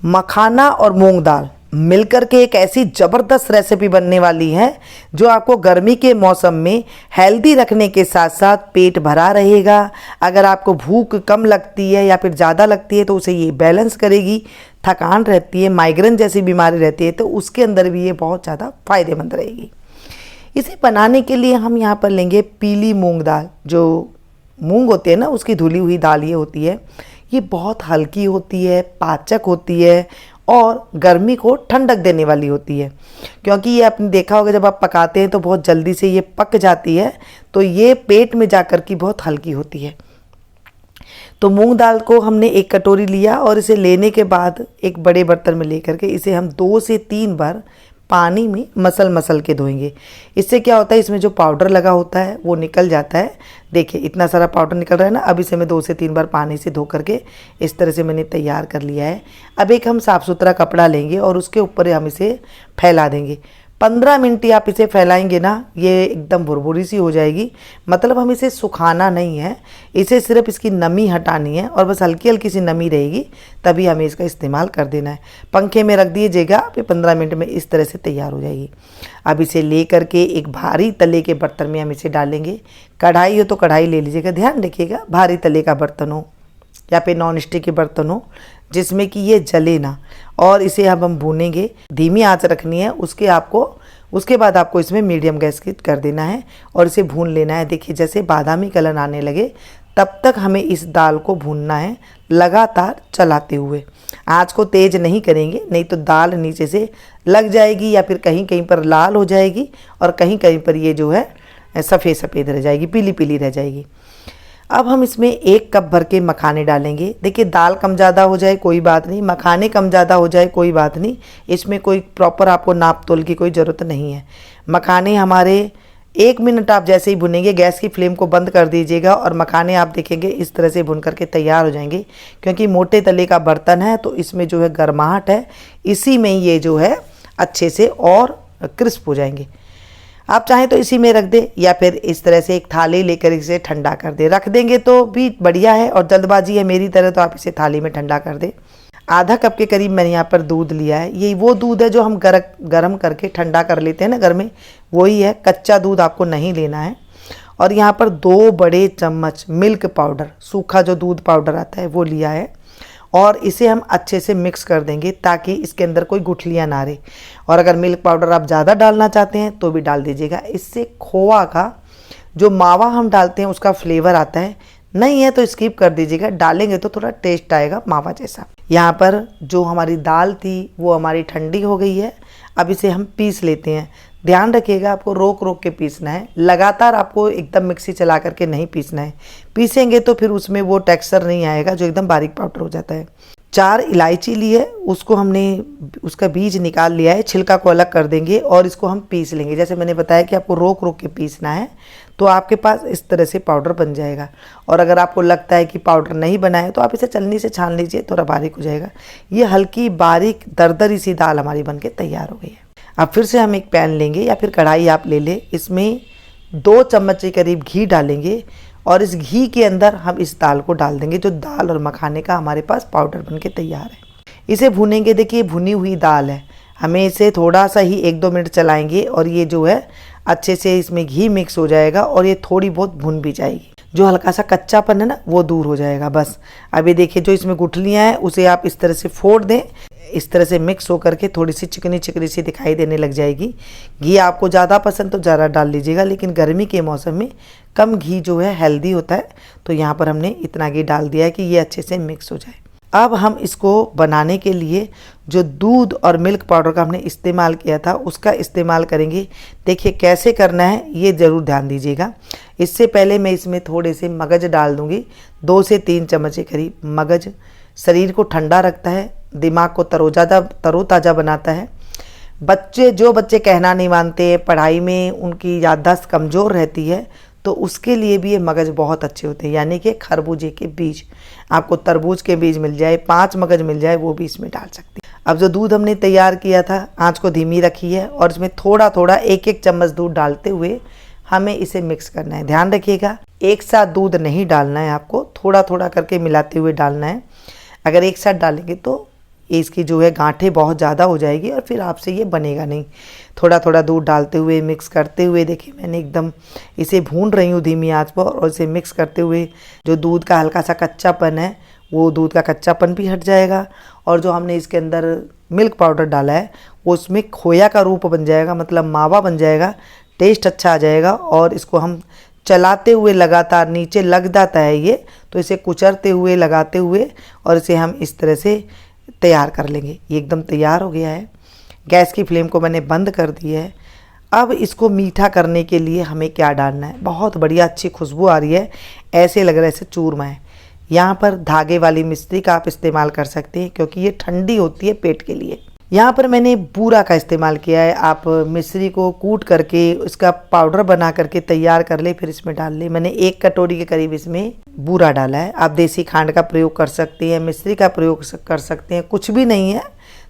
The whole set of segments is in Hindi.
मखाना और मूंग दाल मिलकर के एक ऐसी ज़बरदस्त रेसिपी बनने वाली है जो आपको गर्मी के मौसम में हेल्दी रखने के साथ साथ पेट भरा रहेगा। अगर आपको भूख कम लगती है या फिर ज़्यादा लगती है तो उसे ये बैलेंस करेगी। थकान रहती है, माइग्रेन जैसी बीमारी रहती है तो उसके अंदर भी ये बहुत ज़्यादा फ़ायदेमंद रहेगी। इसे बनाने के लिए हम यहाँ पर लेंगे पीली मूंग दाल। जो मूंग होती है ना, उसकी धुली हुई दाल ये होती है। ये बहुत हल्की होती है, पाचक होती है और गर्मी को ठंडक देने वाली होती है। क्योंकि ये आपने देखा होगा जब आप पकाते हैं तो बहुत जल्दी से ये पक जाती है, तो ये पेट में जाकर की बहुत हल्की होती है। तो मूंग दाल को हमने एक कटोरी लिया और इसे लेने के बाद एक बड़े बर्तन में लेकर के इसे हम 2 से 3 बार पानी में मसल के धोएंगे। इससे क्या होता है, इसमें जो पाउडर लगा होता है वो निकल जाता है। देखिए इतना सारा पाउडर निकल रहा है ना। अब इसे मैं 2 से 3 बार पानी से धो करके इस तरह से मैंने तैयार कर लिया है। अब एक हम साफ़ सुथरा कपड़ा लेंगे और उसके ऊपर हम इसे फैला देंगे। 15 मिनट आप इसे फैलाएंगे ना, ये एकदम भुरभुरी सी हो जाएगी। मतलब हम इसे सुखाना नहीं है, इसे सिर्फ इसकी नमी हटानी है और बस हल्की हल्की सी नमी रहेगी, तभी हमें इसका इस्तेमाल कर देना है। पंखे में रख दीजिएगा, फिर 15 मिनट में इस तरह से तैयार हो जाएगी। अब इसे ले करके एक भारी तले के बर्तन में हम इसे डालेंगे। कढ़ाई हो तो कढ़ाई ले लीजिएगा, ध्यान रखिएगा भारी तले का बर्तन हो या फिर नॉन स्टिक के बर्तन हो जिसमें कि ये जले ना। और इसे अब हम भूनेंगे, धीमी आंच रखनी है। उसके बाद आपको इसमें मीडियम गैस की कर देना है और इसे भून लेना है। देखिए जैसे बादामी कलर आने लगे तब तक हमें इस दाल को भूनना है, लगातार चलाते हुए। आंच को तेज़ नहीं करेंगे, नहीं तो दाल नीचे से लग जाएगी या फिर कहीं कहीं पर लाल हो जाएगी और कहीं कहीं पर ये जो है सफ़ेद सफ़ेद रह जाएगी, पीली पीली रह जाएगी। अब हम इसमें 1 कप भर के मखाने डालेंगे। देखिए दाल कम ज़्यादा हो जाए कोई बात नहीं, मखाने कम ज़्यादा हो जाए कोई बात नहीं, इसमें कोई प्रॉपर आपको नाप तोल की कोई ज़रूरत नहीं है। मखाने हमारे 1 मिनट आप जैसे ही भुनेंगे गैस की फ्लेम को बंद कर दीजिएगा और मखाने आप देखेंगे इस तरह से भुन करके तैयार हो जाएंगे। क्योंकि मोटे तले का बर्तन है तो इसमें जो है गर्माहट है, इसी में ये जो है अच्छे से और क्रिस्प हो जाएंगे। आप चाहें तो इसी में रख दें या फिर इस तरह से एक थाली लेकर इसे ठंडा कर दें। रख देंगे तो भी बढ़िया है और जल्दबाजी है मेरी तरह तो आप इसे थाली में ठंडा कर दें। आधा कप के करीब मैंने यहाँ पर दूध लिया है। ये वो दूध है जो हम गरम करके ठंडा कर लेते हैं ना घर में, वही है। कच्चा दूध आपको नहीं लेना है। और यहाँ पर 2 बड़े चम्मच मिल्क पाउडर, सूखा जो दूध पाउडर आता है वो लिया है और इसे हम अच्छे से मिक्स कर देंगे ताकि इसके अंदर कोई गुठलियाँ ना रहे। और अगर मिल्क पाउडर आप ज़्यादा डालना चाहते हैं तो भी डाल दीजिएगा। इससे खोआ का जो मावा हम डालते हैं उसका फ्लेवर आता है, नहीं है तो स्किप कर दीजिएगा, डालेंगे तो थोड़ा टेस्ट आएगा मावा जैसा। यहाँ पर जो हमारी दाल थी वो हमारी ठंडी हो गई है। अब इसे हम पीस लेते हैं। ध्यान रखिएगा आपको रोक रोक के पीसना है, लगातार आपको एकदम मिक्सी चला करके नहीं पीसना है। पीसेंगे तो फिर उसमें वो टेक्सचर नहीं आएगा जो एकदम बारीक पाउडर हो जाता है। 4 इलायची ली है, उसको हमने उसका बीज निकाल लिया है, छिलका को अलग कर देंगे और इसको हम पीस लेंगे। जैसे मैंने बताया कि आपको रोक रोक के पीसना है तो आपके पास इस तरह से पाउडर बन जाएगा। और अगर आपको लगता है कि पाउडर नहीं बना है तो आप इसे छलनी से छान लीजिए, थोड़ा बारीक हो जाएगा। ये हल्की बारीक दरदरी सी दाल हमारी बनके तैयार हो गई है। अब फिर से हम एक पैन लेंगे या फिर कढ़ाई आप ले लें, इसमें 2 चम्मच के करीब घी डालेंगे और इस घी के अंदर हम इस दाल को डाल देंगे जो दाल और मखाने का हमारे पास पाउडर बनके तैयार है। इसे भूनेंगे। देखिए भुनी हुई दाल है, हमें इसे थोड़ा सा ही 1-2 मिनट चलाएंगे और ये जो है अच्छे से इसमें घी मिक्स हो जाएगा और ये थोड़ी बहुत भुन भी जाएगी। जो हल्का सा कच्चापन है ना वो दूर हो जाएगा बस। अभी देखिए जो इसमें गुठलियाँ हैं उसे आप इस तरह से फोड़ दें, इस तरह से मिक्स होकर के थोड़ी सी चिकनी चिकनी सी दिखाई देने लग जाएगी। घी आपको ज़्यादा पसंद तो ज़्यादा डाल लीजिएगा, लेकिन गर्मी के मौसम में कम घी जो है हेल्दी होता है, तो यहाँ पर हमने इतना घी डाल दिया है कि ये अच्छे से मिक्स हो जाए। अब हम इसको बनाने के लिए जो दूध और मिल्क पाउडर का हमने इस्तेमाल किया था उसका इस्तेमाल करेंगे। देखिए कैसे करना है ये ज़रूर ध्यान दीजिएगा। इससे पहले मैं इसमें थोड़े से मगज डाल दूँगी, 2 से 3 चम्मच के करीब। मगज शरीर को ठंडा रखता है, दिमाग को तरोताज़ा बनाता है। जो बच्चे कहना नहीं मानते, पढ़ाई में उनकी याददाश्त कमज़ोर रहती है, तो उसके लिए भी ये मगज बहुत अच्छे होते हैं। यानी कि खरबूजे के बीज, आपको तरबूज के बीज मिल जाए, 5 मगज मिल जाए, वो भी इसमें डाल सकते हैं। अब जो दूध हमने तैयार किया था, आंच को धीमी रखी है और इसमें थोड़ा थोड़ा 1-1 चम्मच दूध डालते हुए हमें इसे मिक्स करना है। ध्यान रखिएगा एक साथ दूध नहीं डालना है, आपको थोड़ा थोड़ा करके मिलाते हुए डालना है। अगर एक साथ डालेंगे तो ये इसकी जो है गांठें बहुत ज़्यादा हो जाएगी और फिर आपसे ये बनेगा नहीं। थोड़ा थोड़ा दूध डालते हुए मिक्स करते हुए देखिए मैंने एकदम इसे भून रही हूँ धीमी आंच पर, और इसे मिक्स करते हुए जो दूध का हल्का सा कच्चापन है वो दूध का कच्चापन भी हट जाएगा, और जो हमने इसके अंदर मिल्क पाउडर डाला है वो उसमें खोया का रूप बन जाएगा, मतलब मावा बन जाएगा, टेस्ट अच्छा आ जाएगा। और इसको हम चलाते हुए लगातार, नीचे लग जाता है ये, तो इसे कुचरते हुए लगाते हुए और इसे हम इस तरह से तैयार कर लेंगे। ये एकदम तैयार हो गया है। गैस की फ्लेम को मैंने बंद कर दी है। अब इसको मीठा करने के लिए हमें क्या डालना है, बहुत बढ़िया अच्छी खुशबू आ रही है, ऐसे लग रहा है जैसे चूरमा है। यहाँ पर धागे वाली मिश्री का आप इस्तेमाल कर सकते हैं क्योंकि ये ठंडी होती है पेट के लिए। यहाँ पर मैंने बूरा का इस्तेमाल किया है। आप मिश्री को कूट करके उसका पाउडर बना करके तैयार कर ले, फिर इसमें डाल ले। मैंने 1 कटोरी के करीब इसमें बूरा डाला है। आप देसी खांड का प्रयोग कर सकते हैं, मिश्री का प्रयोग कर सकते हैं, कुछ भी नहीं है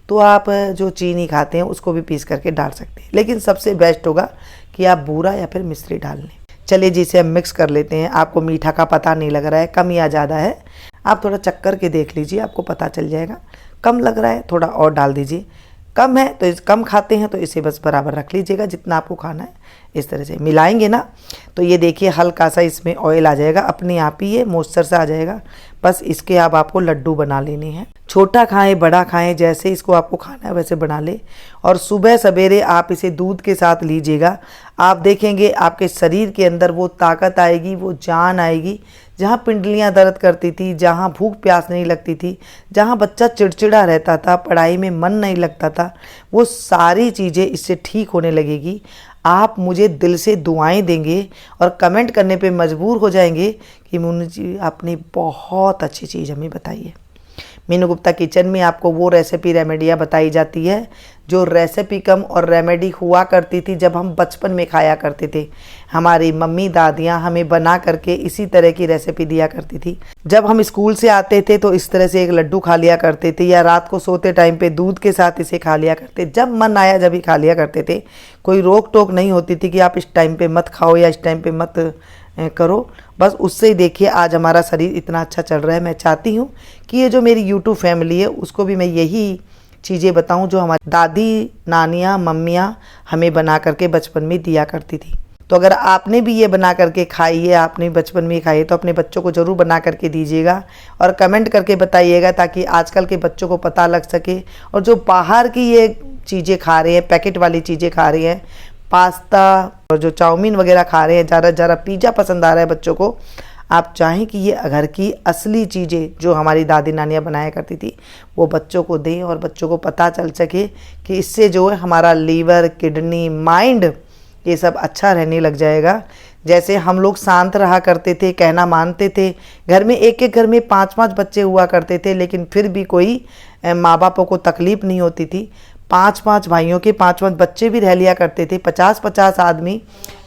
तो आप जो चीनी खाते हैं उसको भी पीस करके डाल सकते हैं, लेकिन सबसे बेस्ट होगा कि आप बूरा या फिर मिश्री डाल लें। चलिए जी, इसे हम मिक्स कर लेते हैं। आपको मीठा का पता नहीं लग रहा है कम या ज़्यादा है, आप थोड़ा चख कर के देख लीजिए, आपको पता चल जाएगा। कम लग रहा है थोड़ा और डाल दीजिए, कम है तो कम खाते हैं तो इसे बस बराबर रख लीजिएगा जितना आपको खाना है। इस तरह से मिलाएंगे ना तो ये देखिए हल्का सा इसमें ऑयल आ जाएगा, अपने आप ही ये मॉइस्चर सा आ जाएगा। बस इसके अब आपको लड्डू बना लेने हैं, छोटा खाएं बड़ा खाएं, जैसे इसको आपको खाना है वैसे बना ले। और सुबह सवेरे आप इसे दूध के साथ लीजिएगा, आप देखेंगे आपके शरीर के अंदर वो ताकत आएगी, वो जान आएगी। जहाँ पिंडलियाँ दर्द करती थी, जहाँ भूख प्यास नहीं लगती थी, जहाँ बच्चा चिड़चिड़ा रहता था, पढ़ाई में मन नहीं लगता था, वो सारी चीज़ें इससे ठीक होने लगेगी। आप मुझे दिल से दुआएं देंगे और कमेंट करने पे मजबूर हो जाएंगे कि मुन्नी जी आपने बहुत अच्छी चीज़ हमें बताई है। मीनू गुप्ता किचन में आपको वो रेसिपी रेमेडियाँ बताई जाती है जो रेसिपी कम और रेमेडी हुआ करती थी जब हम बचपन में खाया करते थे। हमारी मम्मी दादियाँ हमें बना करके इसी तरह की रेसिपी दिया करती थी। जब हम स्कूल से आते थे तो इस तरह से एक लड्डू खा लिया करते थे, या रात को सोते टाइम पे दूध के साथ इसे खा लिया करते, जब मन आया जब ही खा लिया करते थे। कोई रोक टोक नहीं होती थी कि आप इस टाइम पे मत खाओ या इस टाइम पे मत करो। बस उससे ही देखिए आज हमारा शरीर इतना अच्छा चल रहा है। मैं चाहती हूँ कि ये जो मेरी यूट्यूब फैमिली है उसको भी मैं यही चीज़ें बताऊँ जो हमारी दादी नानियाँ मम्मियाँ हमें बना करके बचपन में दिया करती थी। तो अगर आपने भी ये बना करके खाई है, आपने बचपन में खाई है, तो अपने बच्चों को ज़रूर बना करके दीजिएगा और कमेंट करके बताइएगा ताकि आजकल के बच्चों को पता लग सके। और जो बाहर की ये चीज़ें खा रहे हैं, पैकेट वाली चीज़ें खा रहे हैं, पास्ता और जो चाउमीन वगैरह खा रहे हैं, ज़्यादा पिज़्ज़ा पसंद आ रहा है बच्चों को, आप चाहें कि ये घर की असली चीज़ें जो हमारी दादी नानियाँ बनाया करती थी वो बच्चों को दें और बच्चों को पता चल सके कि इससे जो है हमारा लीवर, किडनी, माइंड ये सब अच्छा रहने लग जाएगा। जैसे हम लोग शांत रहा करते थे, कहना मानते थे, घर में एक घर में 5-5 बच्चे हुआ करते थे, लेकिन फिर भी कोई माँ बापों को तकलीफ़ नहीं होती थी। 5-5 भाइयों के 5-5 बच्चे भी रह लिया करते थे, 50-50 आदमी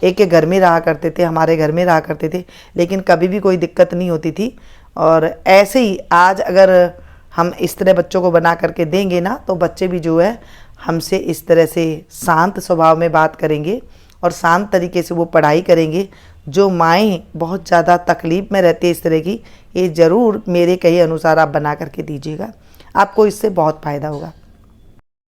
एक घर में रहा करते थे, हमारे घर में रहा करते थे, लेकिन कभी भी कोई दिक्कत नहीं होती थी। और ऐसे ही आज अगर हम इस तरह बच्चों को बना करके देंगे ना तो बच्चे भी जो है हमसे इस तरह से शांत स्वभाव में बात करेंगे और शांत तरीके से वो पढ़ाई करेंगे। जो माएँ बहुत ज़्यादा तकलीफ़ में रहती है इस तरह की, ये ज़रूर मेरे कहे अनुसार आप बना करके दीजिएगा, आपको इससे बहुत फ़ायदा होगा।